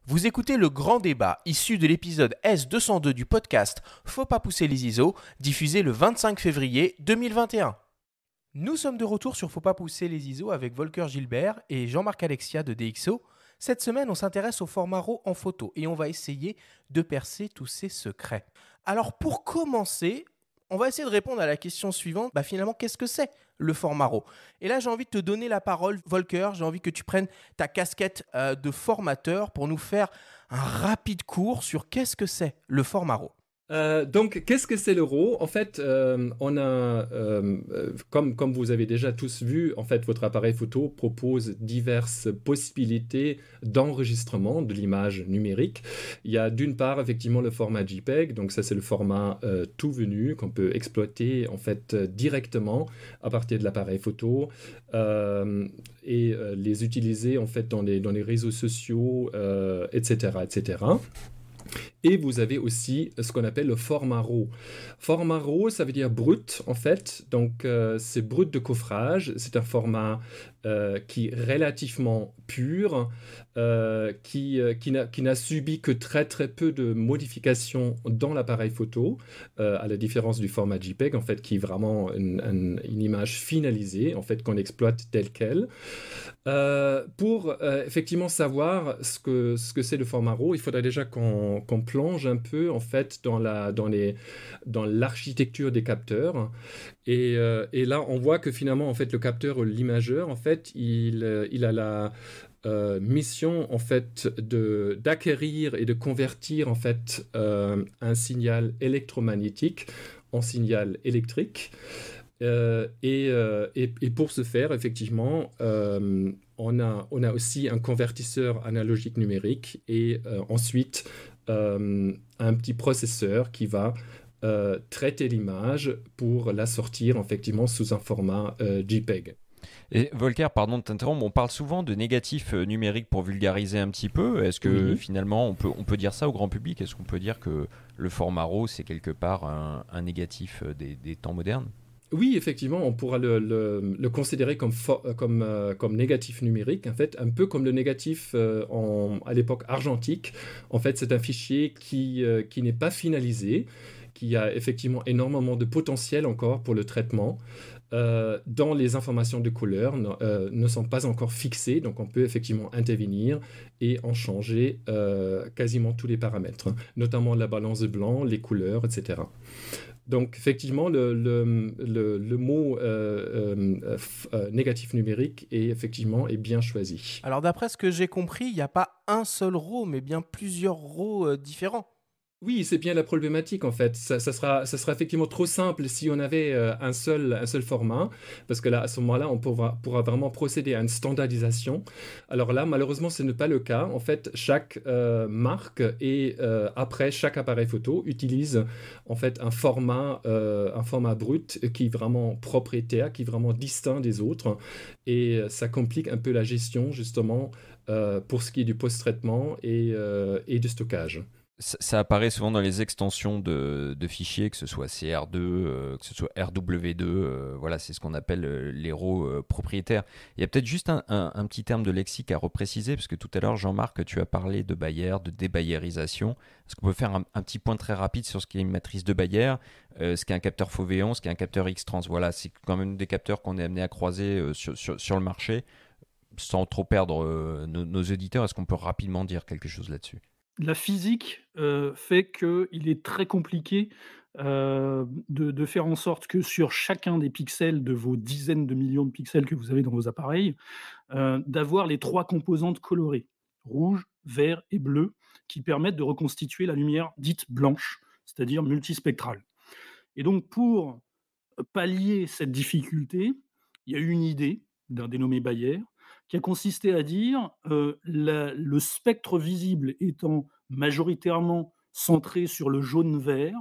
Vous écoutez le grand débat issu de l'épisode S202 du podcast Faut pas pousser les ISO, diffusé le 25 février 2021. Nous sommes de retour sur Faut pas pousser les ISO avec Volker Gilbert et Jean-Marc Alexia de DxO. Cette semaine, on s'intéresse au format RAW en photo et on va essayer de percer tous ses secrets. Alors pour commencer, on va essayer de répondre à la question suivante. Finalement, qu'est-ce que c'est le format RAW? Et là, j'ai envie de te donner la parole, Volker. J'ai envie que tu prennes ta casquette de formateur pour nous faire un rapide cours sur qu'est-ce que c'est le format RAW. Donc, qu'est-ce que c'est le RAW? En fait, on a, comme vous avez déjà tous vu, en fait, votre appareil photo propose diverses possibilités d'enregistrement de l'image numérique. Il y a d'une part, effectivement, le format JPEG. Donc, ça, c'est le format tout venu qu'on peut exploiter, en fait, directement à partir de l'appareil photo et les utiliser, en fait, dans les réseaux sociaux, etc., etc. Et vous avez aussi ce qu'on appelle le format RAW. Format RAW, ça veut dire brut, en fait. Donc, c'est brut de coffrage. C'est un format qui est relativement pur, qui n'a subi que très, très peu de modifications dans l'appareil photo, à la différence du format JPEG, en fait, qui est vraiment une image finalisée, en fait, qu'on exploite telle qu'elle. Pour effectivement savoir ce que c'est le format RAW, il faudrait déjà qu'on plonge un peu en fait dans l'architecture des capteurs. Et là, on voit que finalement, en fait, le capteur, l'imageur, en fait, il a la mission en fait d'acquérir et de convertir en fait un signal électromagnétique en signal électrique. Et pour ce faire, effectivement, on a aussi un convertisseur analogique numérique et ensuite un petit processeur qui va traiter l'image pour la sortir effectivement sous un format JPEG. Et Volker, pardon de t'interrompre, on parle souvent de négatif numérique pour vulgariser un petit peu. Est-ce que Oui. finalement on peut dire ça au grand public? Est-ce qu'on peut dire que le format RAW c'est quelque part un négatif des temps modernes? Oui, effectivement, on pourra le considérer comme négatif numérique, en fait, un peu comme le négatif à l'époque argentique. En fait, c'est un fichier qui n'est pas finalisé, qui a effectivement énormément de potentiel encore pour le traitement, dont les informations de couleur ne sont pas encore fixées, donc on peut effectivement intervenir et en changer quasiment tous les paramètres, notamment la balance de blanc, les couleurs, etc. Donc, effectivement, le mot négatif numérique est bien choisi. Alors d'après ce que j'ai compris, il n'y a pas un seul RAW, mais bien plusieurs RAW différents. Oui, c'est bien la problématique en fait. Ça sera effectivement trop simple si on avait un seul format, parce que là, à ce moment-là, on pourra vraiment procéder à une standardisation. Alors là, malheureusement, ce n'est pas le cas. En fait, chaque marque et après chaque appareil photo utilise en fait un format brut qui est vraiment propriétaire, qui est vraiment distinct des autres, et ça complique un peu la gestion justement pour ce qui est du post-traitement et du stockage. Ça apparaît souvent dans les extensions de fichiers, que ce soit CR2, que ce soit RW2, voilà, c'est ce qu'on appelle les RAW propriétaires. Il y a peut-être juste un petit terme de lexique à repréciser, parce que tout à l'heure, Jean-Marc, tu as parlé de Bayer, de débayerisation. Est-ce qu'on peut faire un petit point très rapide sur ce qu'est une matrice de Bayer, ce qu'est un capteur Foveon, ce qu'est un capteur X-Trans? Voilà, c'est quand même des capteurs qu'on est amené à croiser sur le marché. Sans trop perdre nos auditeurs, est-ce qu'on peut rapidement dire quelque chose là-dessus? La physique fait qu'il est très compliqué de faire en sorte que sur chacun des pixels de vos dizaines de millions de pixels que vous avez dans vos appareils, d'avoir les 3 composantes colorées, rouge, vert et bleu, qui permettent de reconstituer la lumière dite blanche, c'est-à-dire multispectrale. Et donc pour pallier cette difficulté, il y a eu une idée d'un dénommé Bayer qui a consisté à dire le spectre visible étant majoritairement centré sur le jaune-vert,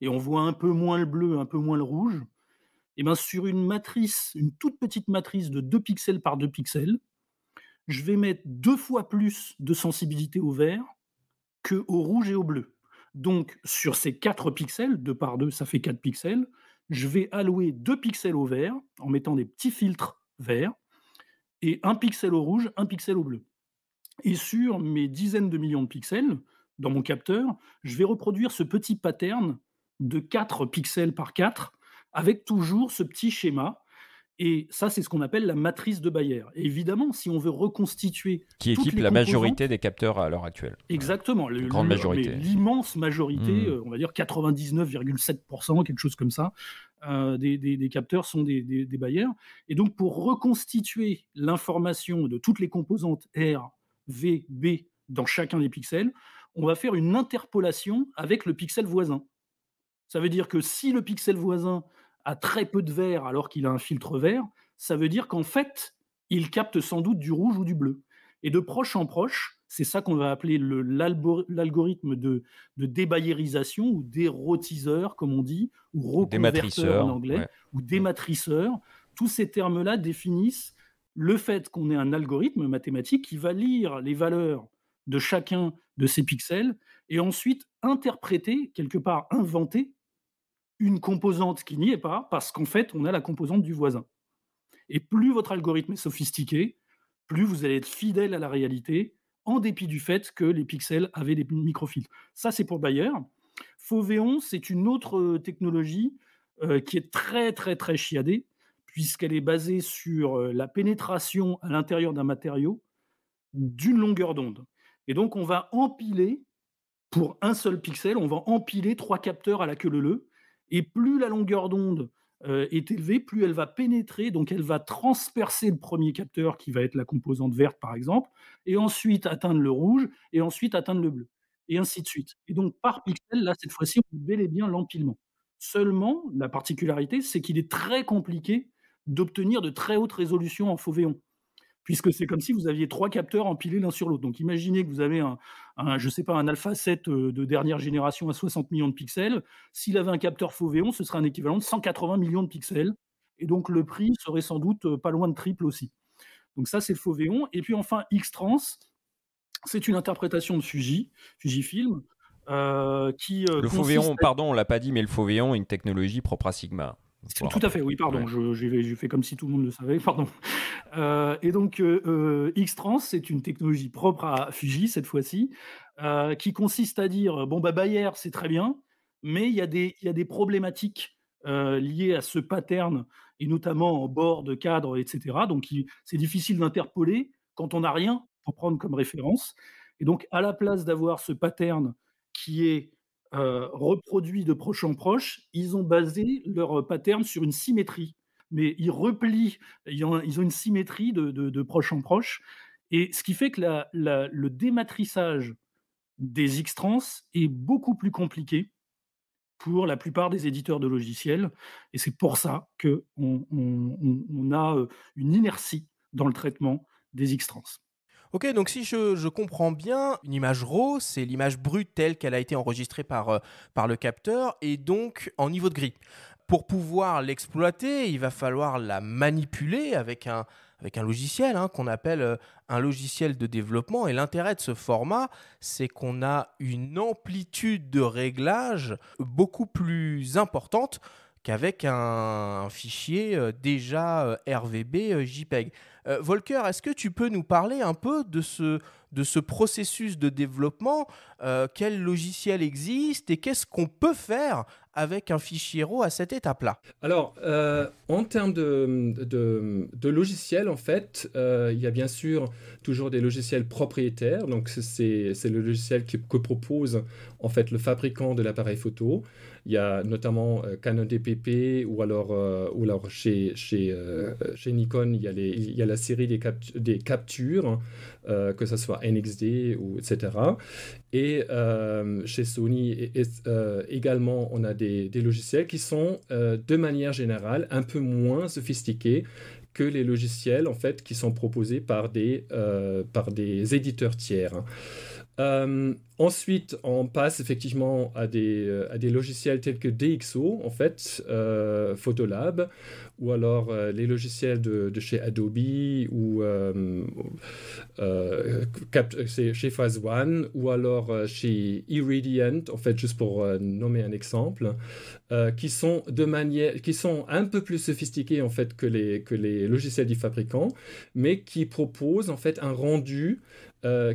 et on voit un peu moins le bleu, un peu moins le rouge, et bien sur une matrice, une toute petite matrice de 2 pixels par 2 pixels, je vais mettre 2 fois plus de sensibilité au vert qu'au rouge et au bleu. Donc, sur ces 4 pixels, 2 par 2, ça fait 4 pixels, je vais allouer 2 pixels au vert en mettant des petits filtres verts et 1 pixel au rouge, 1 pixel au bleu. Et sur mes dizaines de millions de pixels, dans mon capteur, je vais reproduire ce petit pattern de 4 pixels par 4 avec toujours ce petit schéma et ça, c'est ce qu'on appelle la matrice de Bayer. Et évidemment, si on veut reconstituer Qui toutes équipe les la composantes. majorité des capteurs à l'heure actuelle. Exactement, Une grande majorité. mais l'immense majorité, Mmh. on va dire 99,7%, quelque chose comme ça, des capteurs sont des Bayer. Et donc pour reconstituer l'information de toutes les composantes R, V, B dans chacun des pixels, on va faire une interpolation avec le pixel voisin. Ça veut dire que si le pixel voisin a très peu de vert alors qu'il a un filtre vert, ça veut dire qu'en fait, il capte sans doute du rouge ou du bleu. Et de proche en proche, c'est ça qu'on va appeler l'algorithme de débayerisation ou dérotiseur, comme on dit, ou reconverteur Dématriceur, en anglais, ouais. ou dématriceur. Tous ces termes-là définissent le fait qu'on ait un algorithme mathématique qui va lire les valeurs de chacun de ces pixels et ensuite interpréter, quelque part inventer, une composante qui n'y est pas, parce qu'en fait, on a la composante du voisin. Et plus votre algorithme est sophistiqué, plus vous allez être fidèle à la réalité, en dépit du fait que les pixels avaient des microfiltres. Ça, c'est pour Bayer. Foveon, c'est une autre technologie qui est très, très, très chiadée, puisqu'elle est basée sur la pénétration à l'intérieur d'un matériau d'une longueur d'onde. Et donc, on va empiler, pour un seul pixel, on va empiler 3 capteurs à la queue leu-leu, et plus la longueur d'onde est élevée, plus elle va pénétrer, donc elle va transpercer le premier capteur qui va être la composante verte par exemple, et ensuite atteindre le rouge, et ensuite atteindre le bleu, et ainsi de suite. Et donc par pixel, là cette fois-ci, on fait bel et bien l'empilement. Seulement, la particularité, c'est qu'il est très compliqué d'obtenir de très hautes résolutions en Foveon, puisque c'est comme si vous aviez 3 capteurs empilés l'un sur l'autre. Donc imaginez que vous avez je sais pas, un Alpha 7 de dernière génération à 60 millions de pixels. S'il avait un capteur Foveon, ce serait un équivalent de 180 millions de pixels. Et donc le prix serait sans doute pas loin de triple aussi. Donc ça, c'est le Foveon. Et puis enfin, X-Trans, c'est une interprétation de Fujifilm, qui Le consiste Foveon, pardon, on l'a pas dit, mais le Foveon est une technologie propre à Sigma. tout à fait, oui, pardon, Ouais. j'ai fait comme si tout le monde le savait, pardon. Et donc, X-Trans, c'est une technologie propre à Fuji, cette fois-ci, qui consiste à dire, bon, bah, Bayer, c'est très bien, mais il y a des problématiques liées à ce pattern, et notamment en bord de cadre, etc. Donc, c'est difficile d'interpoler quand on n'a rien pour prendre comme référence. Et donc, à la place d'avoir ce pattern qui est reproduit de proche en proche, ils ont basé leur pattern sur une symétrie. Mais ils replient, ils ont une symétrie de proche en proche. Et ce qui fait que le dématrissage des X-Trans est beaucoup plus compliqué pour la plupart des éditeurs de logiciels. Et c'est pour ça qu'on a une inertie dans le traitement des X-Trans. Ok, donc si je comprends bien, une image RAW, c'est l'image brute telle qu'elle a été enregistrée par le capteur et donc en niveau de gris. Pour pouvoir l'exploiter, il va falloir la manipuler avec un logiciel qu'on appelle un logiciel de développement. Et l'intérêt de ce format, c'est qu'on a une amplitude de réglage beaucoup plus importante qu'avec un fichier déjà RVB JPEG. Volker, est-ce que tu peux nous parler un peu de ce processus de développement? Quel logiciel existe et qu'est-ce qu'on peut faire avec un fichier RAW à cette étape-là? Alors, en termes de logiciels, en fait, il y a bien sûr toujours des logiciels propriétaires. Donc, c'est le logiciel que propose en fait le fabricant de l'appareil photo. Il y a notamment Canon DPP ou alors chez Nikon, il y a la série des captures, que ce soit NXD ou etc. Et chez Sony également, on a des logiciels qui sont de manière générale un peu moins sophistiqués que les logiciels en fait, qui sont proposés par des éditeurs tiers. Ensuite, on passe effectivement à des logiciels tels que DxO, en fait, Photolab, ou alors les logiciels de chez Adobe, ou chez Phase One, ou alors chez Iridiant, en fait, juste pour nommer un exemple, qui sont un peu plus sophistiqués en fait que les logiciels du fabricant, mais qui proposent en fait un rendu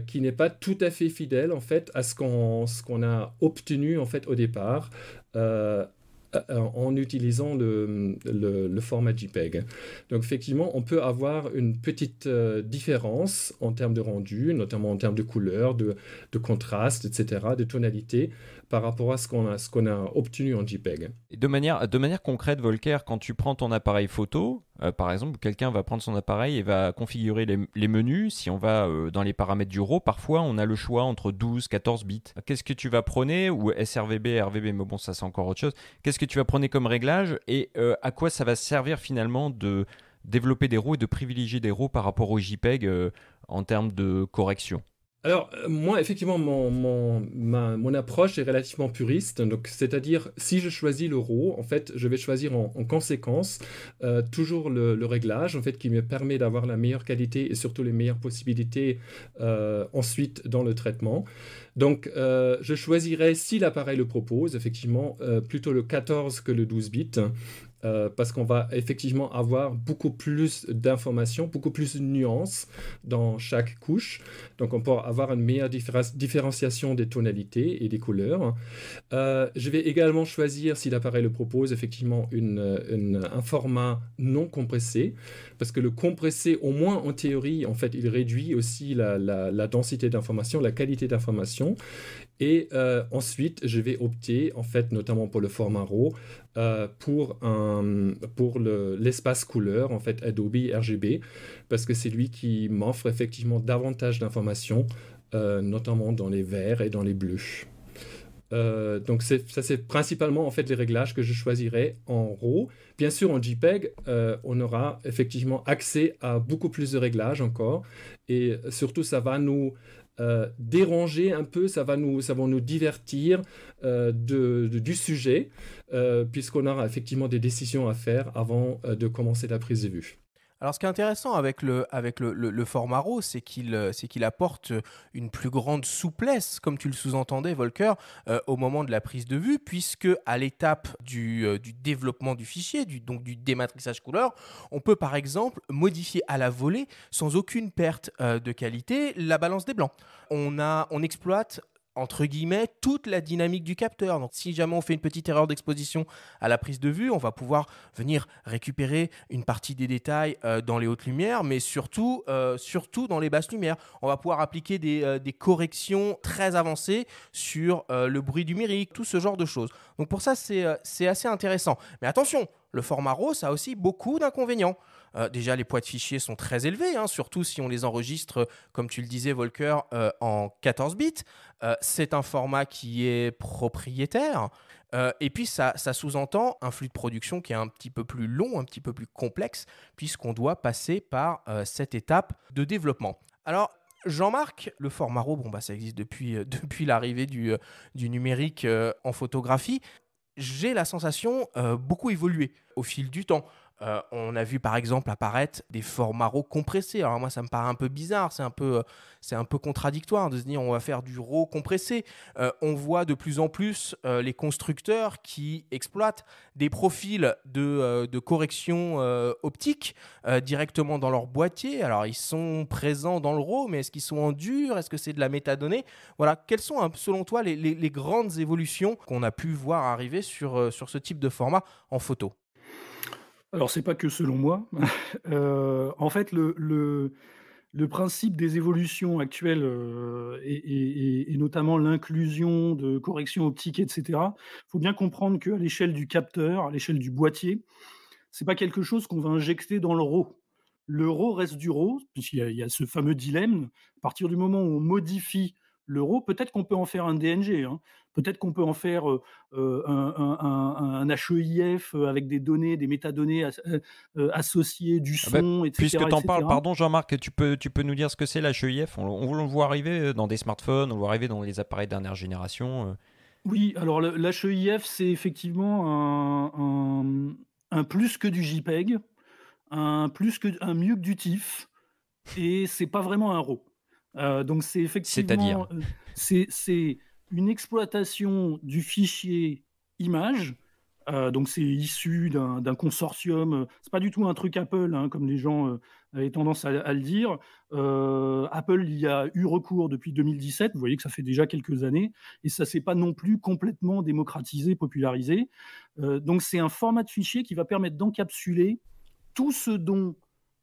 qui n'est pas tout à fait fidèle en fait à ce qu'on a obtenu en fait au départ. En utilisant le format JPEG. Donc effectivement, on peut avoir une petite différence en termes de rendu, notamment en termes de couleur, de contraste, etc., de tonalité, par rapport à ce qu'on a obtenu en JPEG. Et de manière concrète, Volker, quand tu prends ton appareil photo, par exemple, quelqu'un va prendre son appareil et va configurer les menus. Si on va dans les paramètres du RAW, parfois on a le choix entre 12, 14 bits. Qu'est-ce que tu vas prôner, ou sRVB, RVB, mais bon, ça c'est encore autre chose. Qu'est-ce que tu vas prôner comme réglage, et à quoi ça va servir finalement de développer des RAW et de privilégier des RAW par rapport au JPEG en termes de correction? Alors, moi, effectivement, mon approche est relativement puriste. Donc, c'est-à-dire, si je choisis le RAW, en fait, je vais choisir en conséquence toujours le réglage, en fait, qui me permet d'avoir la meilleure qualité et surtout les meilleures possibilités ensuite dans le traitement. Donc, je choisirais, si l'appareil le propose, effectivement, plutôt le 14 que le 12 bits. Parce qu'on va effectivement avoir beaucoup plus d'informations, beaucoup plus de nuances dans chaque couche. Donc, on peut avoir une meilleure différenciation des tonalités et des couleurs. Je vais également choisir, si l'appareil le propose, effectivement un format non compressé. Parce que le compressé, au moins en théorie, en fait, il réduit aussi la densité d'information, la qualité d'information. Et ensuite, je vais opter, en fait, notamment pour le format RAW, pour l'espace couleur, en fait, Adobe RGB, parce que c'est lui qui m'offre effectivement davantage d'informations, notamment dans les verts et dans les bleus. Donc ça c'est principalement en fait les réglages que je choisirais en RAW. Bien sûr en JPEG on aura effectivement accès à beaucoup plus de réglages encore, et surtout ça va nous déranger un peu, ça va nous divertir du sujet, puisqu'on aura effectivement des décisions à faire avant de commencer la prise de vue. Alors, ce qui est intéressant avec le format RAW, c'est qu'il apporte une plus grande souplesse, comme tu le sous-entendais, Volker, au moment de la prise de vue, puisque à l'étape du développement du fichier, donc du dématrissage couleur, on peut par exemple modifier à la volée, sans aucune perte de qualité, la balance des blancs. On exploite entre guillemets, toute la dynamique du capteur. Donc, si jamais on fait une petite erreur d'exposition à la prise de vue, on va pouvoir venir récupérer une partie des détails dans les hautes lumières, mais surtout dans les basses lumières. On va pouvoir appliquer des corrections très avancées sur le bruit numérique, tout ce genre de choses. Donc, pour ça, c'est assez intéressant. Mais attention, le format RAW, ça a aussi beaucoup d'inconvénients. Déjà, les poids de fichiers sont très élevés, surtout si on les enregistre, comme tu le disais, Volker, en 14 bits. C'est un format qui est propriétaire. Et puis, ça sous-entend un flux de production qui est un petit peu plus long, un petit peu plus complexe, puisqu'on doit passer par cette étape de développement. Alors, Jean-Marc, le format RAW, ça existe depuis l'arrivée du numérique en photographie. J'ai la sensation beaucoup évoluer au fil du temps. On a vu par exemple apparaître des formats RAW compressés. Alors moi ça me paraît un peu bizarre, c'est un peu contradictoire de se dire on va faire du RAW compressé. On voit de plus en plus les constructeurs qui exploitent des profils de correction optique directement dans leur boîtier. Alors ils sont présents dans le RAW, mais est-ce qu'ils sont en dur? Est-ce que c'est de la métadonnée? Voilà, quelles sont selon toi les grandes évolutions qu'on a pu voir arriver sur ce type de format en photo? Alors, c'est pas que selon moi. En fait, le principe des évolutions actuelles, et notamment l'inclusion de corrections optiques et cetera, faut bien comprendre qu'à l'échelle du capteur, à l'échelle du boîtier, c'est pas quelque chose qu'on va injecter dans le RAW. Le RAW reste du RAW, puisqu'il y a ce fameux dilemme. À partir du moment où on modifie le RAW, peut-être qu'on peut en faire un DNG, peut-être qu'on peut en faire un HEIF avec des données, des métadonnées associées, du son, etc. Puisque tu en parles, etc. pardon Jean-Marc, tu peux nous dire ce que c'est l'HEIF? On le voit arriver dans des smartphones, on le voit arriver dans les appareils dernière génération. Oui, alors l'HEIF, c'est effectivement un plus que du JPEG, un mieux que du TIFF, et c'est pas vraiment un RAW. Donc c'est C'est-à-dire effectivement c'est une exploitation du fichier image Donc c'est issu d'un consortium. C'est pas du tout un truc Apple, hein, comme les gens avaient tendance à le dire. Apple y a eu recours depuis 2017. Vous voyez que ça fait déjà quelques années, et ça s'est pas non plus complètement démocratisé, popularisé. Donc c'est un format de fichier qui va permettre d'encapsuler tout ce dont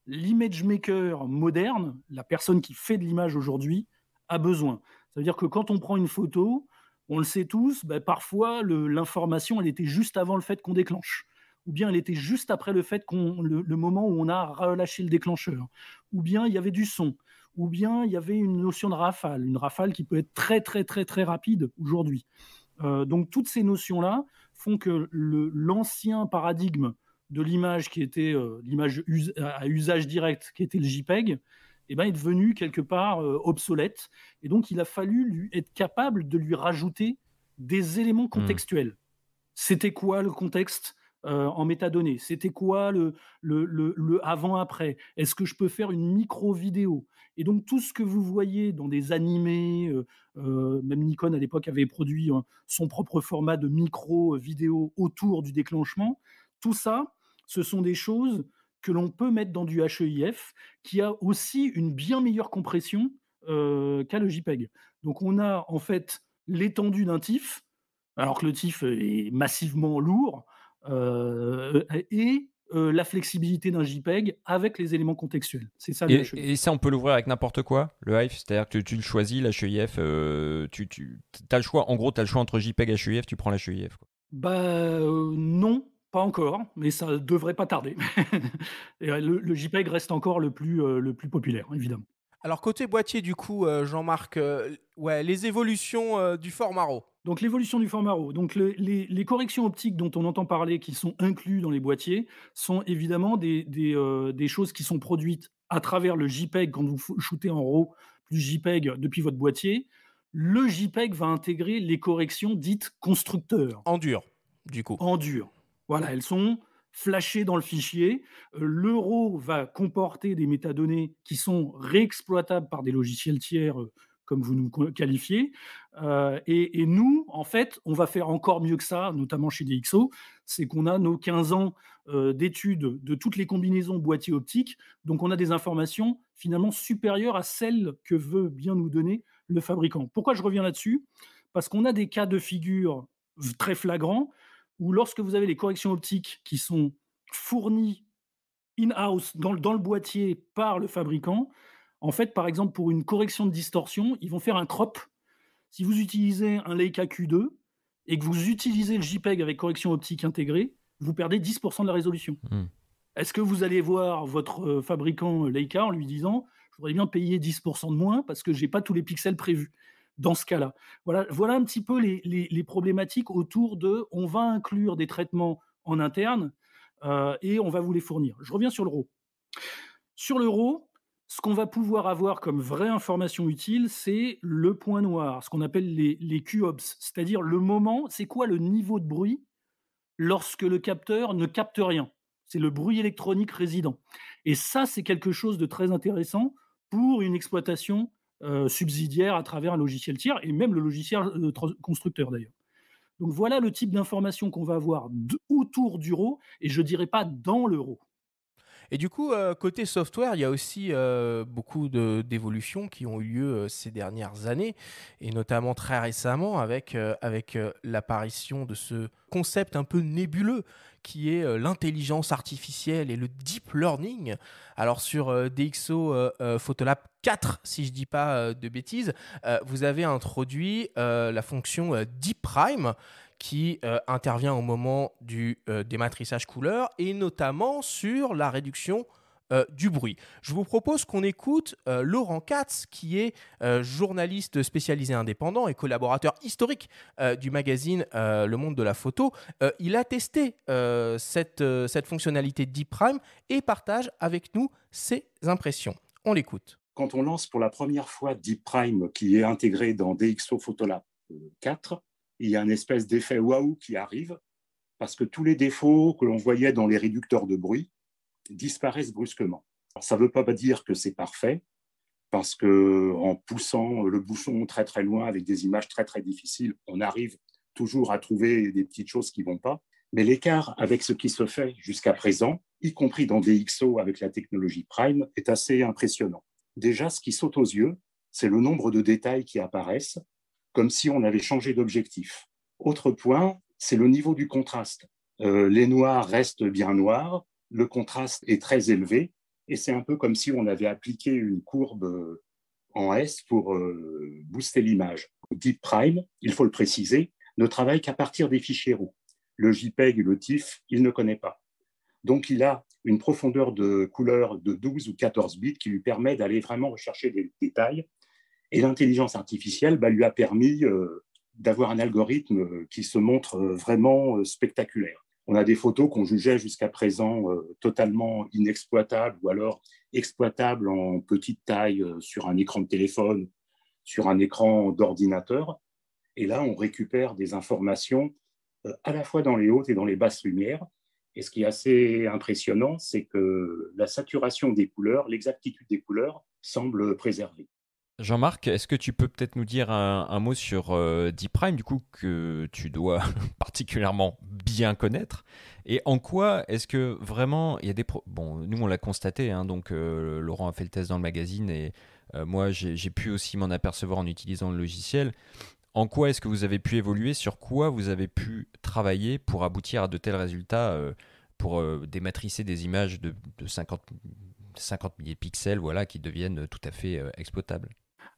l'image maker moderne, la personne qui fait de l'image aujourd'hui, a besoin. Ça veut dire que quand on prend une photo, on le sait tous, parfois l'information, elle était juste avant le fait qu'on déclenche. Ou bien elle était juste après le moment où on a relâché le déclencheur. Ou bien il y avait du son. Ou bien il y avait une notion de rafale. Une rafale qui peut être très, très, très, très rapide aujourd'hui. Donc toutes ces notions-là font que l'ancien paradigme de l'image qui était l'image à usage direct, qui était le JPEG, est devenu quelque part obsolète. Et donc il a fallu être capable de lui rajouter des éléments contextuels. C'était quoi le contexte en métadonnées? C'était quoi le avant-après? Est-ce que je peux faire une micro-vidéo? Et donc, tout ce que vous voyez dans des animés, même Nikon à l'époque avait produit son propre format de micro-vidéo autour du déclenchement. Tout ça, ce sont des choses que l'on peut mettre dans du HEIF, qui a aussi une bien meilleure compression qu'a le JPEG. Donc, on a en fait l'étendue d'un TIFF, alors que le TIFF est massivement lourd, et la flexibilité d'un JPEG avec les éléments contextuels. C'est ça le HEIF. Et ça, on peut l'ouvrir avec n'importe quoi, le HEIF, c'est-à-dire que tu le choisis, l'HEIF, tu as le choix, en gros, tu as le choix entre JPEG et HEIF, tu prends l'HEIF. Non, pas encore, mais ça devrait pas tarder. Et le JPEG reste encore le plus populaire, évidemment. Alors côté boîtier, du coup, Jean-Marc, les évolutions du format RAW. Donc l'évolution du format RAW. Donc les corrections optiques dont on entend parler, qui sont inclus dans les boîtiers, sont évidemment des choses qui sont produites à travers le JPEG quand vous shootez en RAW plus JPEG depuis votre boîtier. Le JPEG va intégrer les corrections dites constructeurs. En dur, du coup. En dur. Voilà, elles sont flashées dans le fichier. Le RAW va comporter des métadonnées qui sont réexploitables par des logiciels tiers, comme vous nous qualifiez. Et nous, en fait, on va faire encore mieux que ça, notamment chez DxO, c'est qu'on a nos 15 ans d'études de toutes les combinaisons boîtier optique, donc on a des informations finalement supérieures à celles que veut bien nous donner le fabricant. Pourquoi je reviens là-dessus? Parce qu'on a des cas de figure très flagrants où lorsque vous avez les corrections optiques qui sont fournies in-house dans le boîtier par le fabricant, en fait, par exemple, pour une correction de distorsion, ils vont faire un crop. Si vous utilisez un Leica Q2 et que vous utilisez le JPEG avec correction optique intégrée, vous perdez 10% de la résolution. Est-ce que vous allez voir votre fabricant Leica en lui disant « Je voudrais bien payer 10% de moins parce que je n'ai pas tous les pixels prévus » dans ce cas-là? Voilà un petit peu les problématiques autour de « on va inclure des traitements en interne et on va vous les fournir ». Je reviens sur le RAW. Sur le RAW, ce qu'on va pouvoir avoir comme vraie information utile, c'est le point noir, ce qu'on appelle les QOBS, c'est-à-dire le moment, c'est quoi le niveau de bruit lorsque le capteur ne capte rien. C'est le bruit électronique résident. Et ça, c'est quelque chose de très intéressant pour une exploitation subsidiaire à travers un logiciel tiers, et même le logiciel constructeur d'ailleurs. Donc voilà le type d'information qu'on va avoir autour du RAW, et je ne dirais pas dans le RAW. Et du coup, côté software, il y a aussi beaucoup d'évolutions qui ont eu lieu ces dernières années, et notamment très récemment avec l'apparition de ce concept un peu nébuleux qui est l'intelligence artificielle et le deep learning. Alors sur DxO Photolab 4, si je ne dis pas de bêtises, vous avez introduit la fonction Deep Prime, qui intervient au moment du dématrissage couleur et notamment sur la réduction du bruit. Je vous propose qu'on écoute Laurent Katz, qui est journaliste spécialisé indépendant et collaborateur historique du magazine Le Monde de la Photo. Il a testé cette fonctionnalité Deep Prime et partage avec nous ses impressions. On l'écoute. Quand on lance pour la première fois Deep Prime, qui est intégré dans DxO Photolab 4, il y a une espèce d'effet waouh qui arrive parce que tous les défauts que l'on voyait dans les réducteurs de bruit disparaissent brusquement. Alors, ça ne veut pas dire que c'est parfait parce qu'en poussant le bouchon très très loin avec des images très très difficiles, on arrive toujours à trouver des petites choses qui ne vont pas. Mais l'écart avec ce qui se fait jusqu'à présent, y compris dans DxO avec la technologie Prime, est assez impressionnant. Déjà, ce qui saute aux yeux, c'est le nombre de détails qui apparaissent, comme si on avait changé d'objectif. Autre point, c'est le niveau du contraste. Les noirs restent bien noirs, le contraste est très élevé, et c'est un peu comme si on avait appliqué une courbe en S pour booster l'image. Deep Prime, il faut le préciser, ne travaille qu'à partir des fichiers RAW. Le JPEG et le TIFF, il ne connaît pas. Donc, il a une profondeur de couleur de 12 ou 14 bits qui lui permet d'aller vraiment rechercher des détails. Et l'intelligence artificielle lui a permis d'avoir un algorithme qui se montre vraiment spectaculaire. On a des photos qu'on jugeait jusqu'à présent totalement inexploitables ou alors exploitables en petite taille sur un écran de téléphone, sur un écran d'ordinateur. Et là, on récupère des informations à la fois dans les hautes et dans les basses lumières. Et ce qui est assez impressionnant, c'est que la saturation des couleurs, l'exactitude des couleurs semble préservée. Jean-Marc, est-ce que tu peux peut-être nous dire un mot sur Deep Prime, du coup, que tu dois particulièrement bien connaître, et en quoi est-ce que vraiment il y a des... Bon, nous on l'a constaté, hein, donc Laurent a fait le test dans le magazine, et moi j'ai pu aussi m'en apercevoir en utilisant le logiciel. En quoi est-ce que vous avez pu évoluer, sur quoi vous avez pu travailler pour aboutir à de tels résultats, pour dématricer des images de 50 milliers de pixels, voilà, qui deviennent tout à fait exploitables?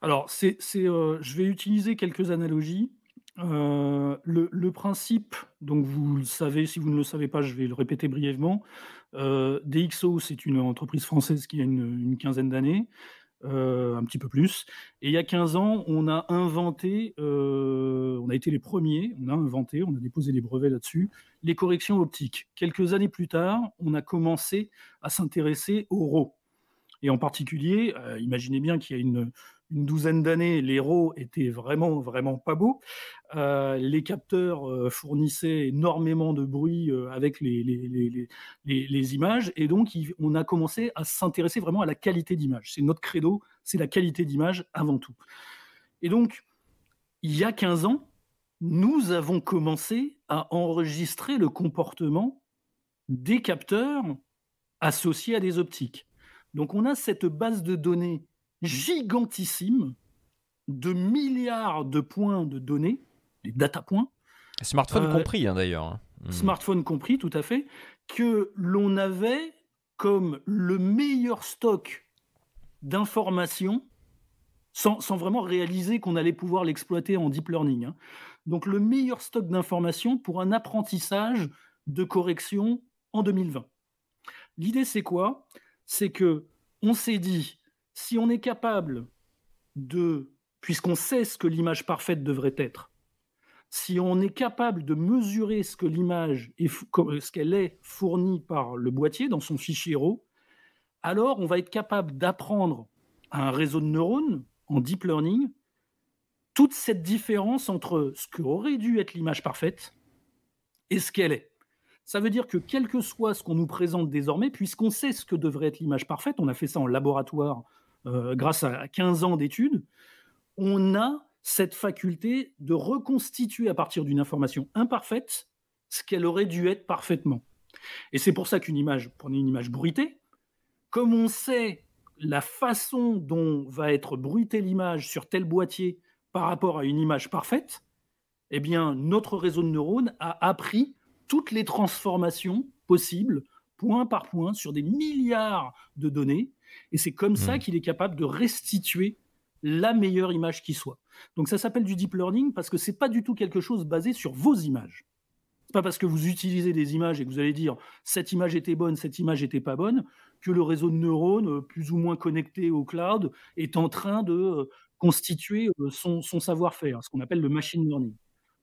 Alors, je vais utiliser quelques analogies. Le principe, donc vous le savez, si vous ne le savez pas, je vais le répéter brièvement. DxO, c'est une entreprise française qui a une quinzaine d'années, un petit peu plus. Et il y a 15 ans, on a inventé, on a été les premiers, on a déposé les brevets là-dessus, les corrections optiques. Quelques années plus tard, on a commencé à s'intéresser au RAW. Et en particulier, imaginez bien qu'il y a une douzaine d'années, les RAW étaient vraiment, vraiment pas beaux. Les capteurs fournissaient énormément de bruit avec les images. Et donc, on a commencé à s'intéresser vraiment à la qualité d'image. C'est notre credo, c'est la qualité d'image avant tout. Et donc, il y a 15 ans, nous avons commencé à enregistrer le comportement des capteurs associés à des optiques. Donc, on a cette base de données gigantissime de milliards de points de données, des data points. Smartphone compris, hein, d'ailleurs. Hein. Smartphone compris, tout à fait, que l'on avait comme le meilleur stock d'informations sans vraiment réaliser qu'on allait pouvoir l'exploiter en deep learning. Hein. Donc, le meilleur stock d'informations pour un apprentissage de correction en 2020. L'idée, c'est quoi? C'est qu'on s'est dit, si on est capable puisqu'on sait ce que l'image parfaite devrait être, si on est capable de mesurer ce que l'image ce qu'elle est fournie par le boîtier dans son fichier RAW, alors on va être capable d'apprendre à un réseau de neurones en deep learning toute cette différence entre ce qu'aurait dû être l'image parfaite et ce qu'elle est. Ça veut dire que quel que soit ce qu'on nous présente désormais, puisqu'on sait ce que devrait être l'image parfaite, on a fait ça en laboratoire grâce à 15 ans d'études, on a cette faculté de reconstituer à partir d'une information imparfaite ce qu'elle aurait dû être parfaitement. Et c'est pour ça qu'une image, prenez une image bruitée, comme on sait la façon dont va être bruitée l'image sur tel boîtier par rapport à une image parfaite, eh bien, notre réseau de neurones a appris toutes les transformations possibles, point par point, sur des milliards de données. Et c'est comme ça qu'il est capable de restituer la meilleure image qui soit. Donc ça s'appelle du deep learning parce que ce n'est pas du tout quelque chose basé sur vos images. Ce n'est pas parce que vous utilisez des images et que vous allez dire « cette image était bonne, cette image n'était pas bonne » que le réseau de neurones, plus ou moins connecté au cloud, est en train de constituer son savoir-faire, ce qu'on appelle le machine learning.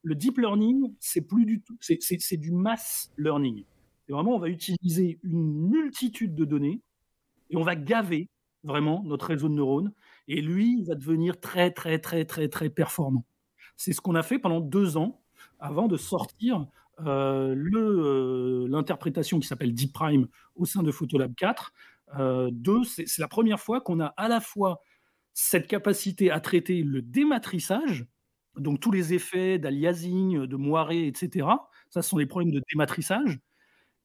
Le deep learning, c'est plus du tout, c'est du mass learning. C'est vraiment, on va utiliser une multitude de données et on va gaver vraiment notre réseau de neurones et lui, il va devenir très, très, très, très, très performant. C'est ce qu'on a fait pendant 2 ans avant de sortir l'interprétation qui s'appelle Deep Prime au sein de Photolab 4. C'est la première fois qu'on a à la fois cette capacité à traiter le dématrissage, Donc tous les effets d'aliasing, de moiré, et cetera, ça ce sont des problèmes de dématrissage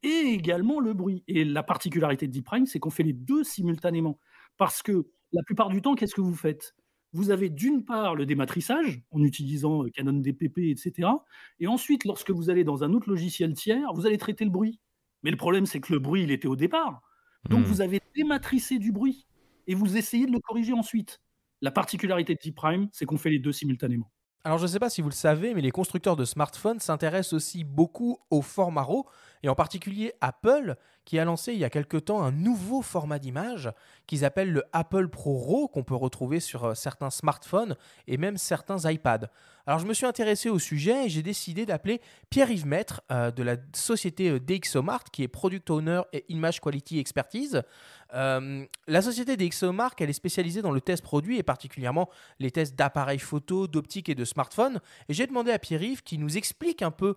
et également le bruit. Et la particularité de DeepPrime, c'est qu'on fait les 2 simultanément. Parce que la plupart du temps, qu'est-ce que vous faites? Vous avez d'une part le dématrissage, en utilisant, Canon DPP, et cetera, et ensuite, lorsque vous allez dans un autre logiciel tiers, vous allez traiter le bruit. Mais le problème, c'est que le bruit, il était au départ. Donc Hmm. vous avez dématrissé du bruit et vous essayez de le corriger ensuite. La particularité de DeepPrime, c'est qu'on fait les 2 simultanément. Alors je ne sais pas si vous le savez, mais les constructeurs de smartphones s'intéressent aussi beaucoup au format RAW, et en particulier Apple, qui a lancé il y a quelque temps un nouveau format d'image qu'ils appellent le Apple Pro RAW, qu'on peut retrouver sur certains smartphones et même certains iPads. Alors je me suis intéressé au sujet et j'ai décidé d'appeler Pierre-Yves Maître de la société DxOMark, qui est Product Owner et Image Quality Expertise. La société DxOMark, elle est spécialisée dans le test produit et particulièrement les tests d'appareils photo, d'optique et de smartphone. Et j'ai demandé à Pierre-Yves qui nous explique un peu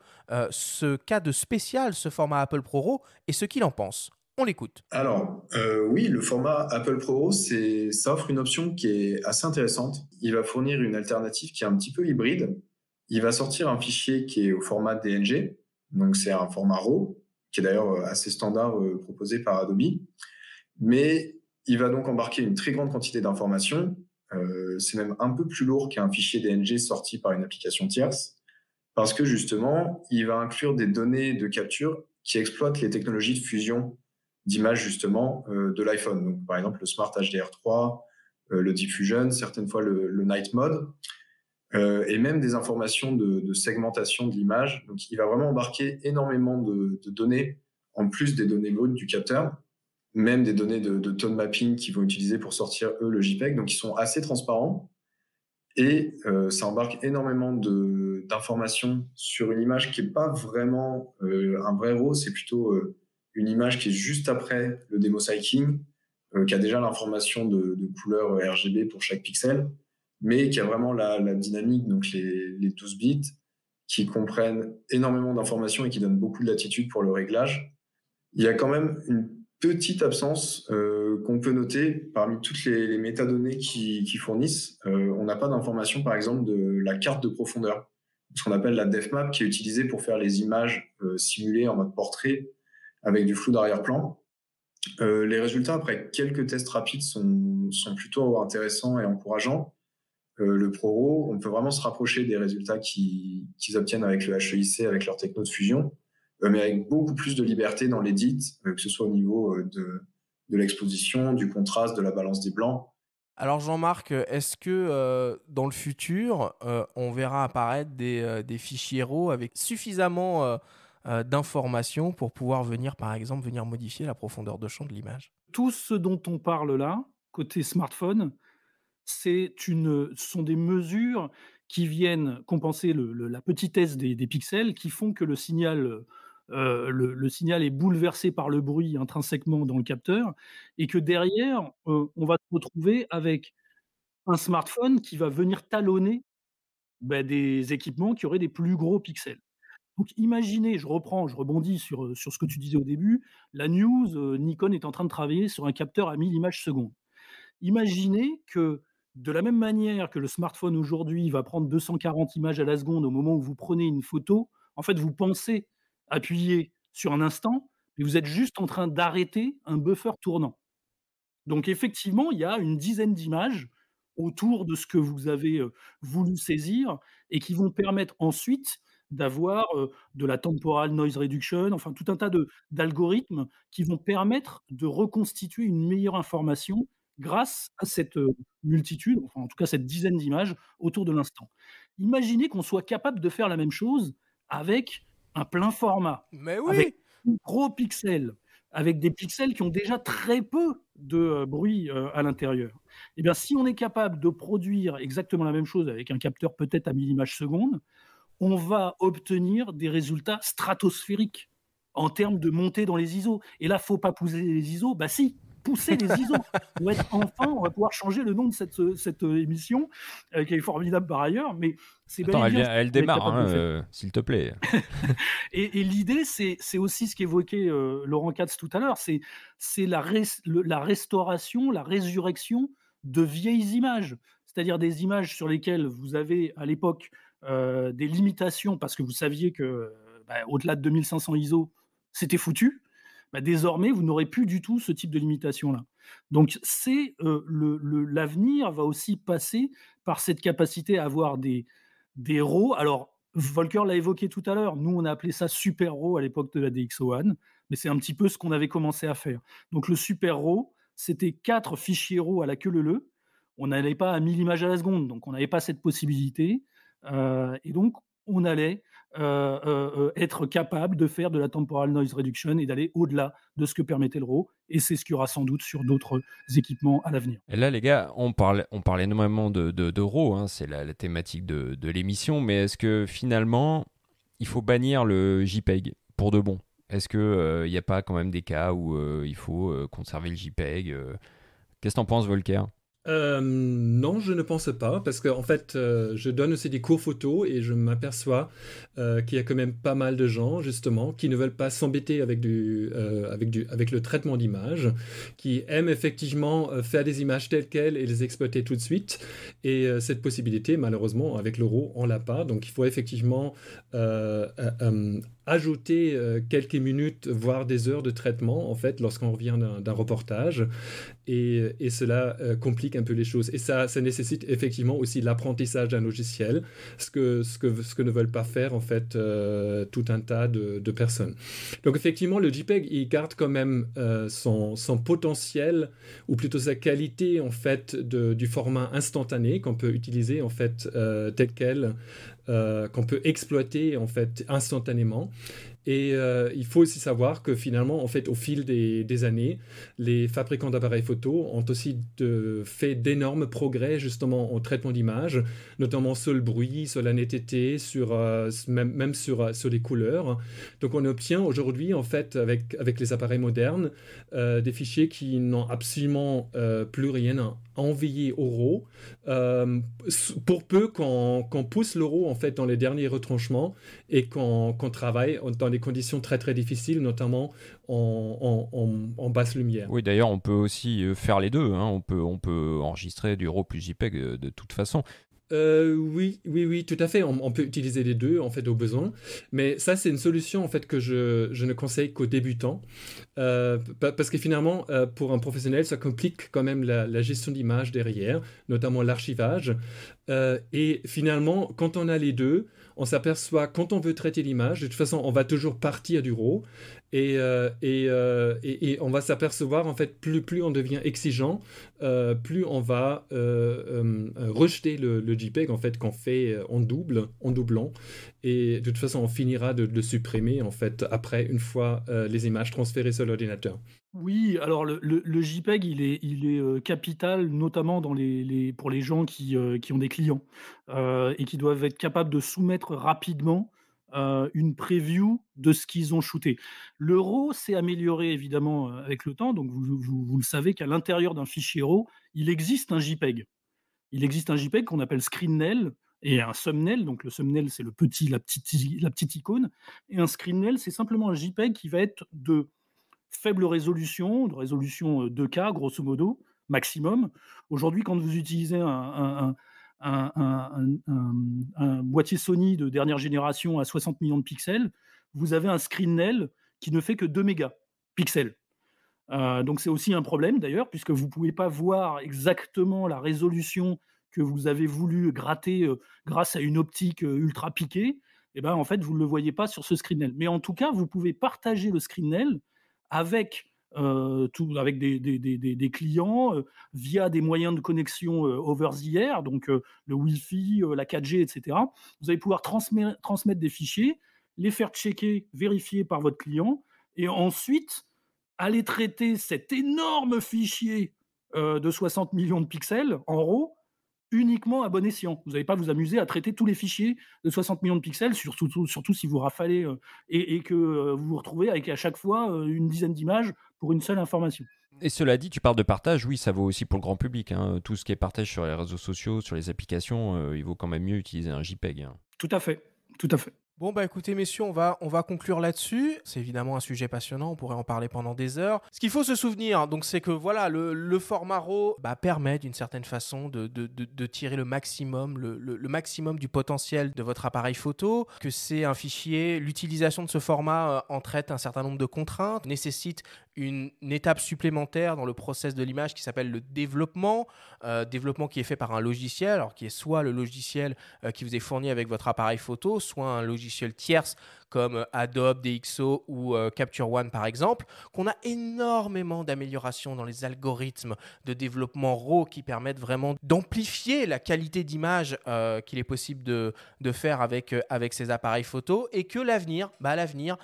ce cas de spécial, ce format Apple Pro RAW, et ce qu'il en pense. On l'écoute. Alors, oui, le format Apple Pro, ça offre une option qui est assez intéressante. Il va fournir une alternative qui est un petit peu hybride. Il va sortir un fichier qui est au format DNG, donc c'est un format RAW, qui est d'ailleurs assez standard proposé par Adobe. Mais il va donc embarquer une très grande quantité d'informations. C'est même un peu plus lourd qu'un fichier DNG sorti par une application tierce, parce que justement, il va inclure des données de capture qui exploitent les technologies de fusion d'images justement de l'iPhone. Donc, par exemple, le Smart HDR3, le Diffusion, certaines fois le Night Mode, et même des informations de segmentation de l'image. Donc, il va vraiment embarquer énormément de données, en plus des données brutes du capteur, même des données de tone mapping qu'ils vont utiliser pour sortir, eux, le JPEG. Donc, ils sont assez transparents. Et ça embarque énormément d'informations sur une image qui n'est pas vraiment un vrai RAW, c'est plutôt une image qui est juste après le demo cycling, qui a déjà l'information de couleur RGB pour chaque pixel, mais qui a vraiment la dynamique, donc les 12 bits, qui comprennent énormément d'informations et qui donnent beaucoup de latitude pour le réglage. Il y a quand même une petite absence qu'on peut noter parmi toutes les métadonnées qui fournissent. On n'a pas d'information, par exemple, de la carte de profondeur, ce qu'on appelle la depth-map, qui est utilisée pour faire les images simulées en mode portrait avec du flou d'arrière-plan. Les résultats, après quelques tests rapides, sont plutôt intéressants et encourageants. Le ProRAW, on peut vraiment se rapprocher des résultats qu'ils obtiennent avec le HEIC, avec leur techno de fusion, mais avec beaucoup plus de liberté dans l'édit, que ce soit au niveau de l'exposition, du contraste, de la balance des blancs. Alors Jean-Marc, est-ce que dans le futur, on verra apparaître des fichiers RAW avec suffisamment d'informations pour pouvoir venir, par exemple, modifier la profondeur de champ de l'image? Tout ce dont on parle là, côté smartphone, ce sont des mesures qui viennent compenser la petitesse des pixels, qui font que le signal est bouleversé par le bruit intrinsèquement dans le capteur et que derrière, on va se retrouver avec un smartphone qui va venir talonner, des équipements qui auraient des plus gros pixels. Donc imaginez, je rebondis sur ce que tu disais au début, la news, Nikon est en train de travailler sur un capteur à 1000 images secondes. Imaginez que, de la même manière que le smartphone aujourd'hui va prendre 240 images à la seconde au moment où vous prenez une photo, en fait, vous pensez appuyer sur un instant, mais vous êtes juste en train d'arrêter un buffer tournant. Donc effectivement, il y a une dizaine d'images autour de ce que vous avez, voulu saisir et qui vont permettre ensuite d'avoir, de la temporal noise reduction, enfin tout un tas d'algorithmes qui vont permettre de reconstituer une meilleure information grâce à cette, multitude, enfin en tout cas cette dizaine d'images autour de l'instant. Imaginez qu'on soit capable de faire la même chose avec un plein format, Mais avec oui! gros pixels, avec des pixels qui ont déjà très peu de, bruit, à l'intérieur. Et bien, si on est capable de produire exactement la même chose avec un capteur peut-être à 1000 images secondes, on va obtenir des résultats stratosphériques en termes de montée dans les ISO. Et là, faut pas pousser les ISO, bah si, pousser les ISO. On va pouvoir changer le nom de cette émission, qui est formidable par ailleurs, mais c'est bel Attends, et bien elle ce qu'on est démarre, capable de faire. s'il te plaît. Et l'idée, c'est aussi ce qu'évoquait Laurent Katz tout à l'heure, c'est la restauration, la résurrection de vieilles images. c'est-à-dire des images sur lesquelles vous avez à l'époque des limitations parce que vous saviez que au-delà de 2500 ISO, c'était foutu. Désormais, vous n'aurez plus du tout ce type de limitation-là. Donc, l'avenir va aussi passer par cette capacité à avoir des RAW. Alors, Volker l'a évoqué tout à l'heure. Nous, on a appelé ça Super RAW à l'époque de la DxO1, mais c'est un petit peu ce qu'on avait commencé à faire. Donc, le Super RAW, c'était 4 fichiers RAW à la queue leu-leu. On n'allait pas à 1000 images à la seconde, donc on n'avait pas cette possibilité. Et donc, on allait être capable de faire de la temporal noise reduction et d'aller au-delà de ce que permettait le RAW. Et c'est ce qu'il y aura sans doute sur d'autres équipements à l'avenir. Et là, les gars, on parle énormément de RAW, hein, c'est la thématique de l'émission, mais est-ce que finalement, il faut bannir le JPEG pour de bon? Est-ce qu'il n'y a pas quand même des cas où il faut conserver le JPEG Qu'est-ce que t'en penses, Volker? Non, je ne pense pas, parce qu'en fait, je donne aussi des cours photo et je m'aperçois qu'il y a quand même pas mal de gens, justement, qui ne veulent pas s'embêter avec le traitement d'image, qui aiment effectivement faire des images telles quelles et les exploiter tout de suite. Et cette possibilité, malheureusement, avec le RAW, on l'a pas. Donc, il faut effectivement ajouter quelques minutes, voire des heures de traitement, en fait, lorsqu'on revient d'un reportage. Et cela complique un peu les choses. Et ça nécessite effectivement aussi l'apprentissage d'un logiciel, ce que ne veulent pas faire en fait tout un tas de personnes. Donc effectivement, le JPEG, il garde quand même son potentiel, ou plutôt sa qualité en fait du format instantané qu'on peut utiliser en fait tel quel, qu'on peut exploiter en fait instantanément. Et il faut aussi savoir que finalement, en fait, au fil des années, les fabricants d'appareils photo ont aussi fait d'énormes progrès justement en traitement d'image, notamment sur le bruit, sur la netteté, même sur les couleurs. Donc on obtient aujourd'hui, en fait, avec les appareils modernes, des fichiers qui n'ont absolument plus rien à envier au RAW, pour peu qu'on pousse le RAW en fait dans les derniers retranchements et qu'on travaille dans des conditions très très difficiles, notamment en basse lumière. Oui, d'ailleurs, on peut aussi faire les deux, hein. On peut enregistrer du RAW plus JPEG de toute façon. Oui, tout à fait. On peut utiliser les deux en fait au besoin, mais ça c'est une solution en fait que je ne conseille qu'aux débutants, parce que finalement pour un professionnel ça complique quand même la gestion d'image derrière, notamment l'archivage. Et finalement, quand on a les deux, on s'aperçoit quand on veut traiter l'image, de toute façon, on va toujours partir du RAW et on va s'apercevoir en fait plus on devient exigeant, plus on va rejeter le JPEG en fait qu'on fait en doublant, et de toute façon, on finira de le supprimer en fait après une fois les images transférées sur l'ordinateur. Oui, alors le JPEG, il est capital, notamment pour les gens qui ont des clients et qui doivent être capables de soumettre rapidement une preview de ce qu'ils ont shooté. Le RAW s'est amélioré évidemment avec le temps, donc vous le savez qu'à l'intérieur d'un fichier RAW, il existe un JPEG. Il existe un JPEG qu'on appelle screennail et un thumbnail. Donc le thumbnail, c'est la petite icône, et un screennail, c'est simplement un JPEG qui va être de faible résolution, de résolution 2K, grosso modo, maximum. Aujourd'hui, quand vous utilisez un boîtier Sony de dernière génération à 60 millions de pixels, vous avez un screennail qui ne fait que 2 mégapixels. Donc c'est aussi un problème d'ailleurs, puisque vous ne pouvez pas voir exactement la résolution que vous avez voulu gratter grâce à une optique ultra piquée. Et ben, en fait, vous ne le voyez pas sur ce screennail. Mais en tout cas, vous pouvez partager le screennail avec des clients via des moyens de connexion over the air, donc le Wi-Fi, la 4G, etc. Vous allez pouvoir transmettre des fichiers, les faire checker, vérifier par votre client, et ensuite aller traiter cet énorme fichier de 60 millions de pixels en RAW uniquement à bon escient. Vous n'allez pas vous amuser à traiter tous les fichiers de 60 millions de pixels, surtout si vous rafalez et que vous vous retrouvez avec à chaque fois une dizaine d'images pour une seule information. Et cela dit, tu parles de partage, oui, ça vaut aussi pour le grand public, hein. Tout ce qui est partage sur les réseaux sociaux, sur les applications, il vaut quand même mieux utiliser un JPEG, hein. Tout à fait, tout à fait. Bon bah écoutez messieurs, on va conclure là-dessus. C'est évidemment un sujet passionnant, on pourrait en parler pendant des heures. Ce qu'il faut se souvenir, donc, c'est que voilà, le format RAW permet d'une certaine façon de tirer le maximum, le maximum du potentiel de votre appareil photo, que c'est un fichier, l'utilisation de ce format entraîne un certain nombre de contraintes, nécessite une étape supplémentaire dans le process de l'image qui s'appelle le développement, développement qui est fait par un logiciel, alors qui est soit le logiciel qui vous est fourni avec votre appareil photo, soit un logiciel tierce comme Adobe, DxO ou Capture One par exemple, qu'on a énormément d'améliorations dans les algorithmes de développement RAW qui permettent vraiment d'amplifier la qualité d'image qu'il est possible de faire avec ces appareils photo, et que l'avenir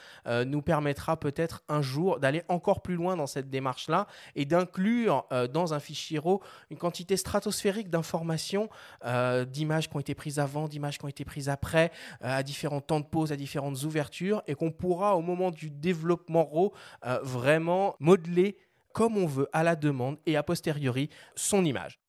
nous permettra peut-être un jour d'aller encore plus loin dans cette démarche-là et d'inclure dans un fichier RAW une quantité stratosphérique d'informations, d'images qui ont été prises avant, d'images qui ont été prises après, à différents temps de pause, à différentes ouvertures, et qu'on pourra au moment du développement RAW vraiment modeler comme on veut à la demande et a posteriori son image.